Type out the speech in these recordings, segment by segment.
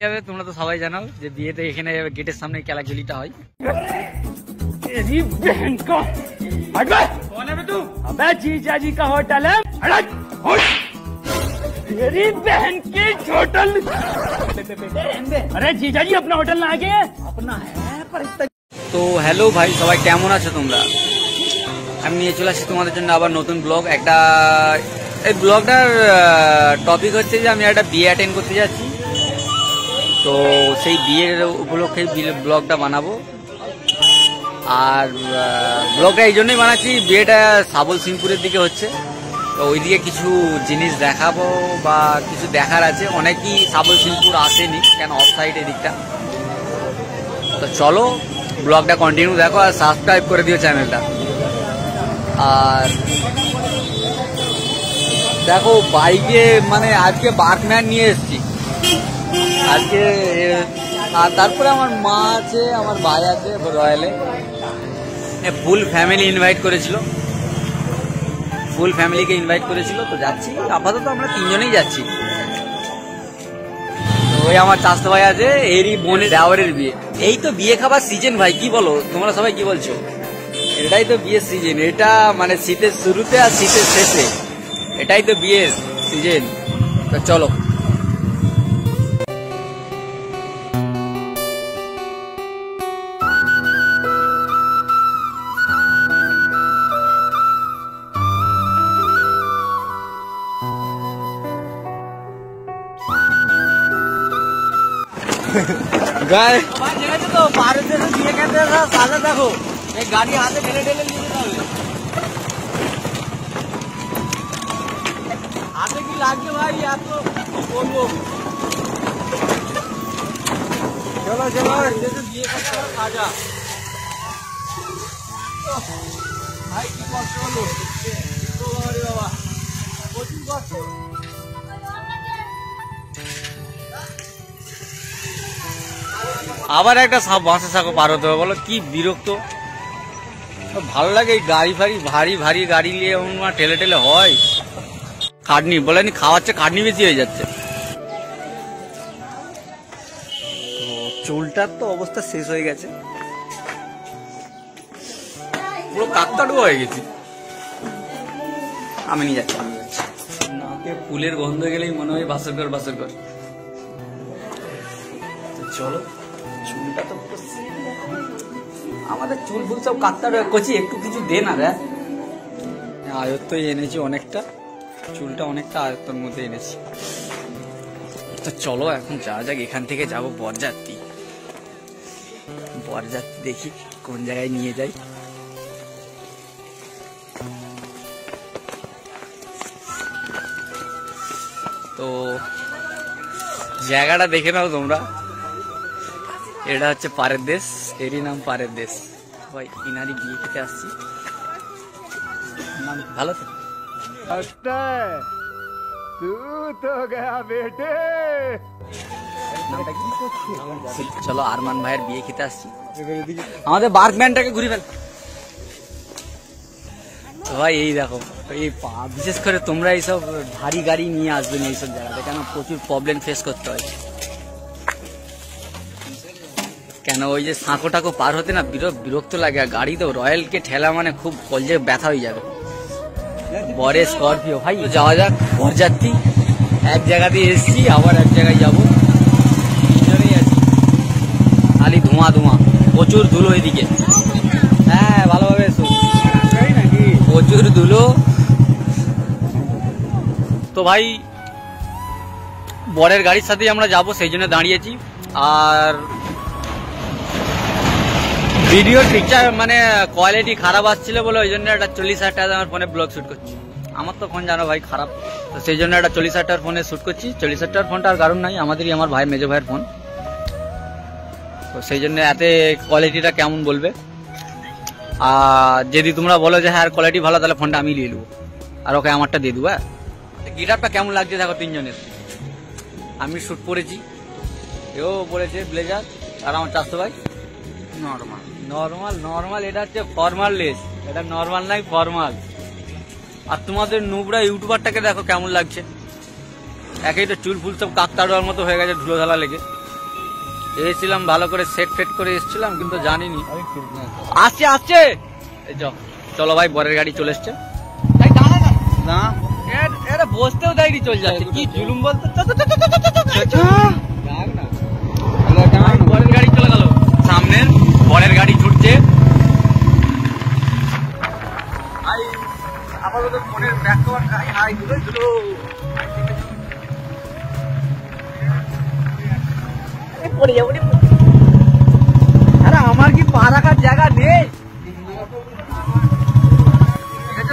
তোমরা তো সবাই জানো যে বিয়েতে এখানে গেটের সামনে খেলাখেলিটা হয়। जीजाजी का होटल है। मेरी बहन की होटल। अरे जीजाजी अपना होटल ना आगे अपना है पर। তো হ্যালো ভাই, সবাই কেমন আছো তোমরা? আমি নিয়ে চলে আসছি তোমাদের জন্য আবার নতুন ব্লগ। এই ব্লগটার টপিক হচ্ছে যে আমি একটা বিয়ে অ্যাটেন্ড করতে যাচ্ছি, তো সেই বিয়ের উপলক্ষে ব্লগটা বানাবো। আর ব্লগটা এই জন্যই বানাচ্ছি, বিয়েটা সাবল সিংপুরের দিকে হচ্ছে, তো ওইদিকে কিছু জিনিস দেখাবো বা কিছু দেখার আছে। অনেকেই সাবল সিংপুর আসেনি কেন, অফ সাইড এদিকটা। তো চলো ব্লগটা কন্টিনিউ দেখো আর সাবস্ক্রাইব করে দিও চ্যানেলটা। আর দেখো বাইকে মানে আজকে বার্কম্যান নিয়ে এসেছি আজকে। আর তারপরে আমার মা আছে, আমার ভাই আছে রয়্যালে। ফুল ফ্যামিলি ইনভাইট করেছিল, ফুল ফ্যামিলিকে ইনভাইট করেছিল। তো যাচ্ছি, আপাতত আমরা তিনজনেই যাচ্ছি। ওই আমার চাচতো ভাই আছে, এরই বোনের দেওয়ারের বিয়ে। এই তো বিয়ে খাবার সিজন ভাই, কি বলো তোমরা সবাই, কি বলছো? এটাই তো বিয়ের সিজন। এটা মানে শীতের শুরুতে আর শীতের শেষে, এটাই তো বিয়ের সিজন। তো চলো। তো भारत से বিয়ে খেতে সাজা দেখো, এই গাড়ি হাতে ঠেলে ঠেলে নিয়ে যেতে হবে। হাতে কি লাগবে ভাই, আর তো বলবো। চলো চলো বিয়ে খেতে সাজা ভাই, কি কষ্ট হলো বাবা, প্রচুর কষ্ট। আবার একটা বাঁশের সাঁকো পার হতে হবে, বলো কি বিরক্ত। ভালো লাগে এই গাড়ি ফাড়ি, ভারী ভারী গাড়ি নিয়ে ঠেলে ঠেলে হয়। খাটনি বলেনি, খাওয়াচ্ছে খাটনি বেশি হয়ে যাচ্ছে। চুলটার তো অবস্থা শেষ হয়ে গেছে, পুরো কাকতাড়ুয়া হয়ে গেছি। আমি নিয়ে যাচ্ছি, নাকে ফুলের গন্ধ গেলেই মনে হয় বাসরঘর বাসরঘর। চলো, চুলটা তো আমাদের চুল ফুল সব কাটতে করছি, একটু কিছু দে না রে। আয়ত্ত এনেছি অনেকটা, চুলটা অনেকটা আয়ত্তর মধ্যে এনেছি। তো চলো এখন যাওয়া যাক, এখান থেকে যাব বরযাত্রী। বরযাত্রী দেখি কোন জায়গায় নিয়ে যাই। তো জায়গাটা দেখে নাও তোমরা, এটা হচ্ছে পারের দেশ, এরই নাম পারের দেশ। ভাই ইনারি বিয়ে খেতে আসছি। নাম ভালো তো, চলো আরমান ভাইয়ের বিয়ে খেতে আসছি। আমাদের বার্কম্যানটাকে ঘুরে ফেল ভাই। এই দেখো, এই বিশেষ করে তোমরা এইসব ভারী গাড়ি নিয়ে আসবে না এইসব জায়গাতে, কেন প্রচুর প্রবলেম ফেস করতে হয়। কেন ওই যে সাঁকোটাকে পার হতে না বিরক্ত লাগে। আর গাড়ি তো রয়্যালকে ঠেলা মানে খুব কলজে ব্যথা হয়ে যাবে। বরে স্করপিও ভাই, যাওয়া যাক বরযাত্রী। এক জায়গা দিয়ে এসছি, আবার এক জায়গায় যাবো, তিনজনেই আছি। খালি ধোঁয়া ধোঁয়া, প্রচুর ধুলো এদিকে। হ্যাঁ ভালোভাবে এসো, প্রচুর ধুলো। তো ভাই বরের গাড়ির সাথেই আমরা যাবো, সেই জন্য দাঁড়িয়েছি। আর ভিডিও পিকচার মানে কোয়ালিটি খারাপ আসছিল বলে ওই জন্য একটা 40,000 টাকা আমার ফোনে ব্লগ শ্যুট করছি। আমার তো ফোন জানো ভাই খারাপ, তো সেই জন্য একটা 40,000 টাকার ফোনে শ্যুট করছি। 40,000 টাকার ফোনটা আর কারণ নাই, আমাদেরই, আমার ভাই মেজো ভাইয়ের ফোন। তো সেই জন্য এতে কোয়ালিটিটা কেমন বলবে। আর যদি তোমরা বলো যে হ্যাঁ কোয়ালিটি ভালো, তাহলে ফোনটা আমি নিয়ে নেবো আর ওকে আমারটা দিয়ে দেবো। হ্যাঁ, গিটারটা কেমন লাগছে দেখো তিনজনের। আমি শ্যুট পরেছি, এও পরেছে ব্লেজার, আর আমার চাচতো ভাই নর্মাল নর্মাল নর্মাল। এটা হচ্ছে ফর্মাল লেস, এটা নর্মাল নাই ফর্মাল। আর তোমাদের নুবরা ইউটিউবারটাকে দেখো কেমন লাগছে। একই তো চুল ফুল সব কাকতাড়ুয়ার মতো হয়ে গেছে ধুলো ধালা লেগে। এসেছিলাম ভালো করে সেট ফেট করে এসেছিলাম, কিন্তু জানিনি আসছে আসছে। চলো ভাই, বরের গাড়ি চলে এসছে। না এরা বসতেও দেয়নি, চলে যাচ্ছে। কি জুলুম বলতো। বরের গাড়ি চলে গেল, সামনের বরের গাড়ি ছুটছে। আপাতত ফোনের ব্যাক কভার হাই ধুলো ধুলো। পড়ে যাবো। আরে আমার কি পা রাখার জায়গা নেই?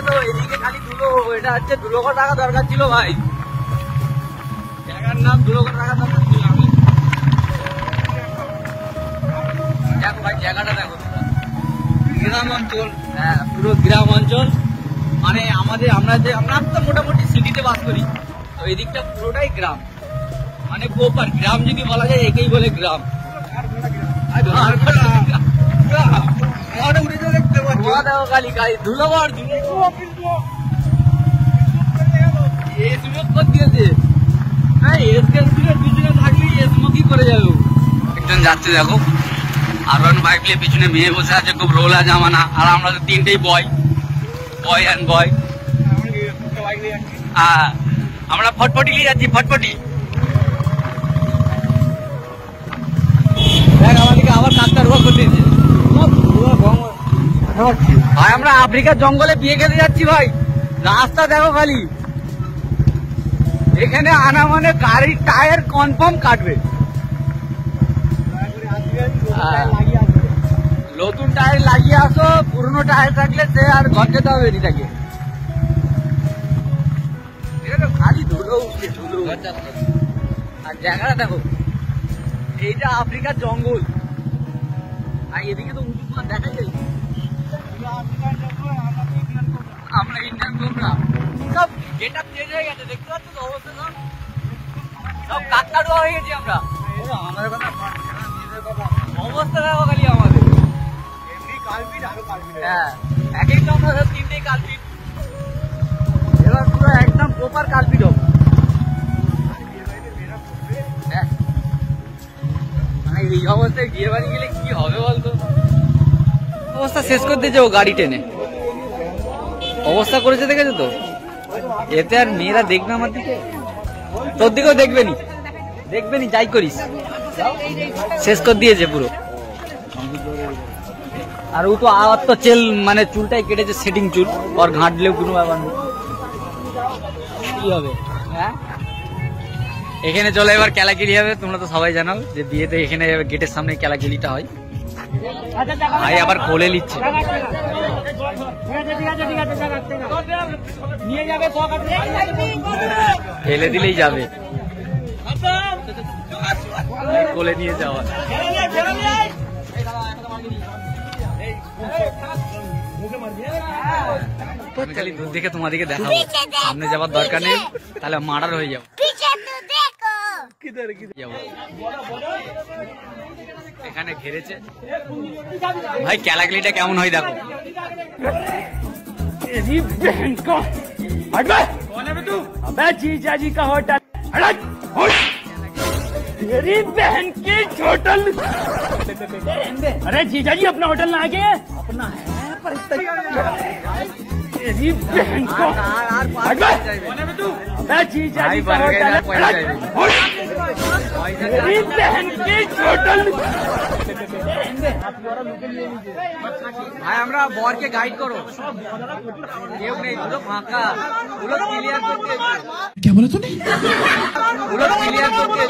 তো এদিকে খালি ধুলো। এটা হচ্ছে ধুলোঘর রাখা দরকার ছিল ভাই, জায়গার নাম ধুলোঘর রাখা দরকার ছিল। দেখো ভাই, জায়গাটা দেখো, গ্রাম অঞ্চল। হ্যাঁ, পুরো গ্রাম অঞ্চল। মানে আমরা তো মোটামুটি সিটিতে বাস করি, তো এদিকটা পুরোটাই গ্রাম। মানে প্রপার গ্রাম যদি বলা যায়, একেই বলে গ্রাম। একজন যাচ্ছে দেখো, R1 বাইক নিয়ে পিছনে মেয়ে বসে আছে, খুব রোলা জামানা। আর আমরা তো তিনটেই বয় অ্যান্ড বয়। আমরা ফটফটি নিয়ে যাচ্ছি, ফটফটি। দেখ আমাদেরকে আবার কাকটা রোগ করে দিয়েছে ভাই। আমরা আফ্রিকার জঙ্গলে বিয়ে খেতে যাচ্ছি ভাই। রাস্তা দেখো খালি, এখানে আনা মানে গাড়ির টায়ার কনফার্ম কাটবে। নতুন টায়ার লাগিয়ে আসো, পুরনো টায়ার থাকলে সে আর ঘর যেতে হবে এদিকে। খালি ধুলো উঠছে, ধুলো। আর জায়গাটা দেখো, এইটা আফ্রিকার জঙ্গল। আর এদিকে তো উঁচু দেখা যায়। আমরা ইন্ডিয়ান কোবরা সব গেট আপ চেঞ্জ হয়ে গেছে, দেখতে পাচ্ছ তো অবস্থা। সব কাকতাড়ুয়া হয়ে গেছি আমরা। আমাদের কথা অবস্থা দেখো খালি আমাদের। হ্যাঁ, এক একটা আমরা সব তিনটেই কালপিট। এবার পুরো একদম প্রপার কালপিট হবে। মানে এই অবস্থায় বিয়ে বাড়ি গেলে কি হবে বলতো? অবস্থা শেষ করে দিয়েছে ও গাড়ি টেনে। অবস্থা করেছে দেখেছো তো। এতে আর মেয়েরা দেখবে আমার দিকে, তোর দিকেও দেখবেনি যাই করিস। শেষ করে দিয়েছে পুরো। আর ও তো আবার তো মানে চুলটাই কেটেছে, সেটিং চুল। ওর ঘাঁটলেও কোনো ব্যাপার নেই। কি হবে? হ্যাঁ, এখানে চলে এবার কেলাকিলি হবে। তোমরা তো সবাই জানো যে বিয়েতে এখানে গেটের সামনে কেলাকিলিটা হয়। ভাই আবার কোলে নিচ্ছে। ফেলে দিলেই যাবে, কোলে নিয়ে যাওয়া। খালি দূর থেকে তোমাদেরকে দেখাবো, সামনে যাবার দরকার নেই, তাহলে মার্ডার হয়ে যাবো। এখানে ঘেরেছে ভাই, ক্যালাগলিটা কেমন হয় দেখো। जीजाजी का होटल, मेरी बहन की होटल। अरे जीजाजी अपना होटल ना आगे, अपना है पर मेरी बहन को। जीजाजी का होटल, मेरी बहन की होटल। ভাই আমরা বরকে গাইড করো, কেউ নেই, পুরো ফাঁকা। পুরো ক্লিয়ার করতে, क्या बोला तूने? পুরো ক্লিয়ার করতে।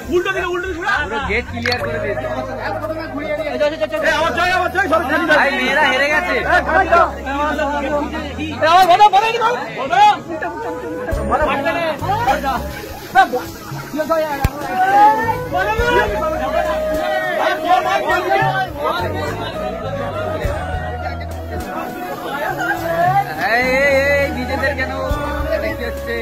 পুরো গেট ক্লিয়ার করে দিয়েছে ভাই, মেয়েরা হেরে গেছে। নিজেদের কেন দেখতে হচ্ছে?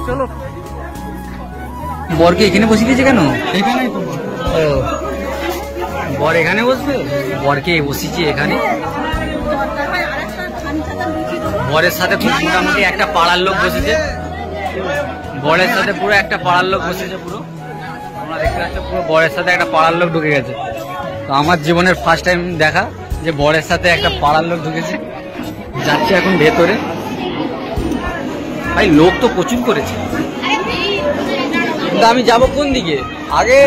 চলো বরকে এখানে বসে দিয়েছে কেন? এখানেই তো ও, বর এখানে বসবে? বরকে বসিয়েছি এখানে। বরের সাথে মোটামুটি একটা পাড়ার লোক বসেছে। বরের সাথে পুরো একটা পাড়ার লোক বসেছে পুরো। তোমরা দেখতে পাচ্ছ পুরো বরের সাথে একটা পাড়ার লোক ঢুকে গেছে। তো আমার জীবনের ফার্স্ট টাইম দেখা যে বরের সাথে একটা পাড়ার লোক ঢুকেছে। যাচ্ছে এখন ভেতরে। ভাই লোক তো প্রচুর করেছে, কিন্তু আমি যাবো কোন দিকে আগে?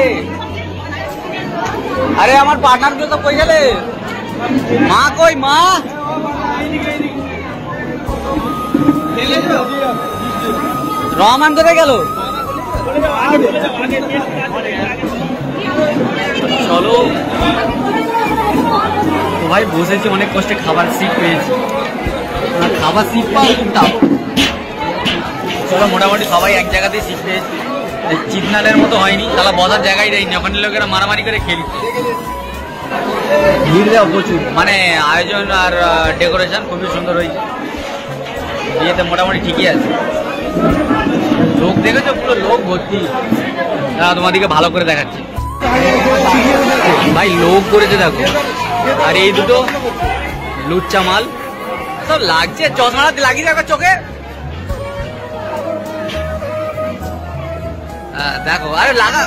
আরে আমার পার্টনার গুলো তো কই গেলে? মা কই? মা রহমান কোথায় গেল? চলো তো ভাই, বসেছি অনেক কষ্টে, খাবার সিট পেয়েছি। খাবার সিট পাও কিন্তু চলো, মোটামুটি সবাই এক জায়গাতেই সিট পেয়েছি। চিতনালের মতো হয়নি, তারা বসার জায়গায় দেয়নি, ওখানে লোকেরা মারামারি করে খেলছে। ভিড় দেওয়া প্রচুর, মানে আয়োজন আর ডেকোরেশন খুবই সুন্দর হয়েছে। বিয়েতে মোটামুটি ঠিকই আছে। লোক দেখেছো, পুরো লোক ভর্তি। তোমাদেরকে ভালো করে দেখাচ্ছি ভাই, লোক করেছে দেখো। আর এই দুটো লুচ্চা মাল সব লাগছে, চশমাটা লাগিয়ে দেখো চোখে। দেখো, আরে লাগা,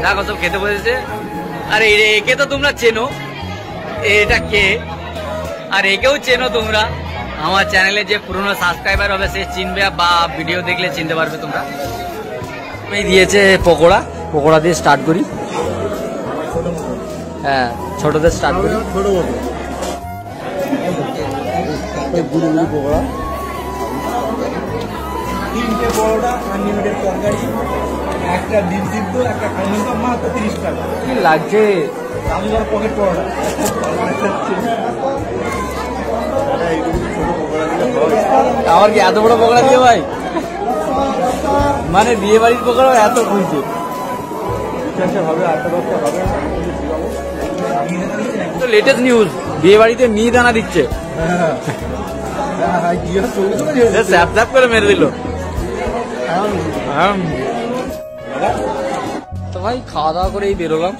দেখো সব খেতে বসেছে। আরে একে তো তোমরা চেনো, এটা কে? আর একেও চেনো তোমরা। আমার চ্যানেলে যে পুরনো সাবস্ক্রাইবার হবে সে চিনবে, বা ভিডিও দেখলে চিনতে পারবে তোমরা। এই দিয়েছে পকোড়া, পকোড়া দিয়ে স্টার্ট করি। হ্যাঁ, ছোটদের স্টার্ট করি। ছোট বড় গুড়ি গুড়ি পকোড়া, 3টে বড়টা, আনলিমিটেড তরকারি, একটা ডিম সিদ্ধ, একটা খাইনি, মাত্র 30 টাকা। কি লাগছে? আমি আর পকেট পকোড়া। আমার কি এত বড় পকোড়া দিয়ে ভাই? মানে বিয়ে বাড়ির পকোড়া এত খুঁজছে হবে, 8-10টা হবে। তো লেটেস্ট নিউজ, বিয়ে বাড়িতে মিহিদানা দিচ্ছে। স্যাপ স্যাপ করে মেরে দিল। তো ভাই খাওয়া দাওয়া করেই বেরোলাম।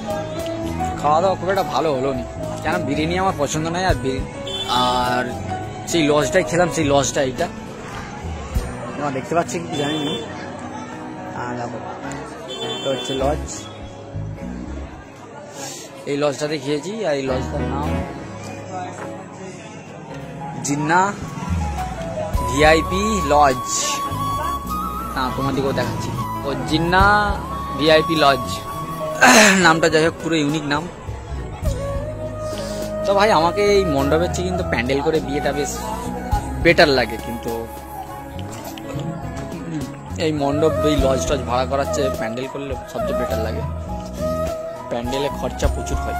খাওয়া দাওয়া খুব একটা ভালো হলো না, কেন বিরিয়ানি আমার পছন্দ নয়। আর সেই লজটাই খেলাম, সেই লজটা এইটা তোমরা দেখতে পাচ্ছি কি জানি না। দেখো, এটা হচ্ছে লজ। এই লজটাতে খেয়েছি, আর এই লজটার নাম জিন্না ভিআইপি লজ। না, তোমাদেরকেও দেখাচ্ছি, ও জিন্না ভিআইপি লজ নামটা। যাই হোক, পুরো ইউনিক নাম। তো ভাই, আমাকে এই মণ্ডপের চেয়ে কিন্তু প্যান্ডেল করে বিয়েটা বেশ বেটার লাগে। কিন্তু এই মণ্ডপ, এই লজ টজ ভাড়া করার চেয়ে প্যান্ডেল করলে সবচেয়ে বেটার লাগে। প্যান্ডেলে খরচা প্রচুর হয়,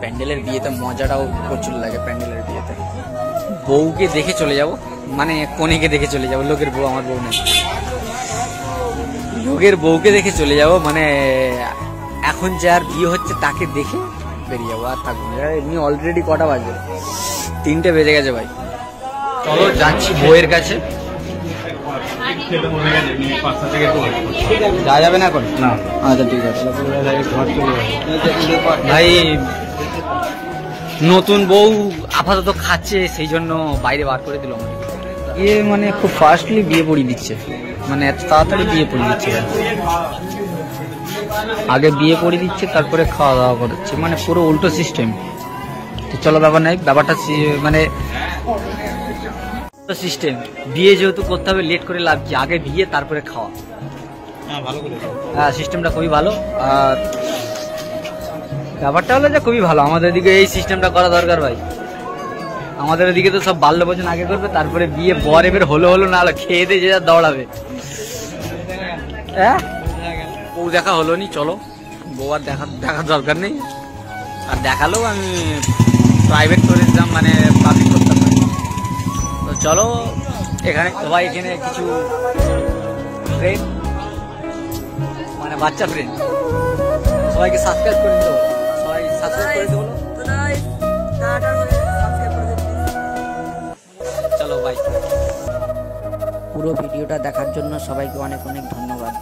প্যান্ডেলের বিয়েতে মজাটাও প্রচুর লাগে। প্যান্ডেলের বিয়েতে বউকে দেখে চলে যাব, মানে কনেকে দেখে চলে যাব। লোকের বউ, আমার বউ নেই, লোকের বউকে দেখে চলে যাব। মানে এখন যার বিয়ে হচ্ছে তাকে দেখে বেরিয়ে যাবো, আর থাকবো। এমনি অলরেডি কটা বাজে? 3টে বেজে গেছে ভাই। চলো যাচ্ছি বউয়ের কাছে। যা যাবে না এখন? না, আচ্ছা ঠিক আছে ভাই। নতুন বউ আপাতত খাচ্ছে, সেই জন্য বাইরে বার করে দিল। মানে খুব ফাস্টলি বিয়ে পড়িয়ে দিচ্ছে, মানে এত তাড়াতাড়ি বিয়ে পড়িয়ে দিচ্ছে। আগে বিয়ে পড়িয়ে দিচ্ছে, তারপরে খাওয়া দাওয়া করাচ্ছে, মানে পুরো উল্টো সিস্টেম। তো চলো, ব্যাপার নাই, ব্যাপারটা মানে সিস্টেম। বিয়ে যেহেতু করতে হবে, লেট করে লাভ কি? আগে বিয়ে তারপরে খাওয়া। হ্যাঁ, সিস্টেমটা খুবই ভালো। আর ব্যাপারটা হলো যে খুবই ভালো। আমাদের দিকে এই সিস্টেমটা করা দরকার ভাই। আমাদের দিকে তো সব বাল্য ভোজন আগে করবে, তারপরে বিয়ে। বর এবার হলো না হলো, খেয়ে দিয়ে যে যা দৌড়াবে। হ্যাঁ, বউ দেখা হলো নি, চলো। বউ আর দেখার দরকার নেই। আর দেখালেও আমি প্রাইভেট করে দিতাম, মানে পাবলিক করতাম না। তো চলো, এখানে সবাই, এখানে কিছু ফ্রেন্ড, মানে বাচ্চা ফ্রেন্ড, সবাইকে সাবস্ক্রাইব করে দিতে, সবাই সাবস্ক্রাইব করে দিতে বলো। চলো ভাই। পুরো ভিডিওটা দেখার জন্য সবাইকে অনেক অনেক ধন্যবাদ।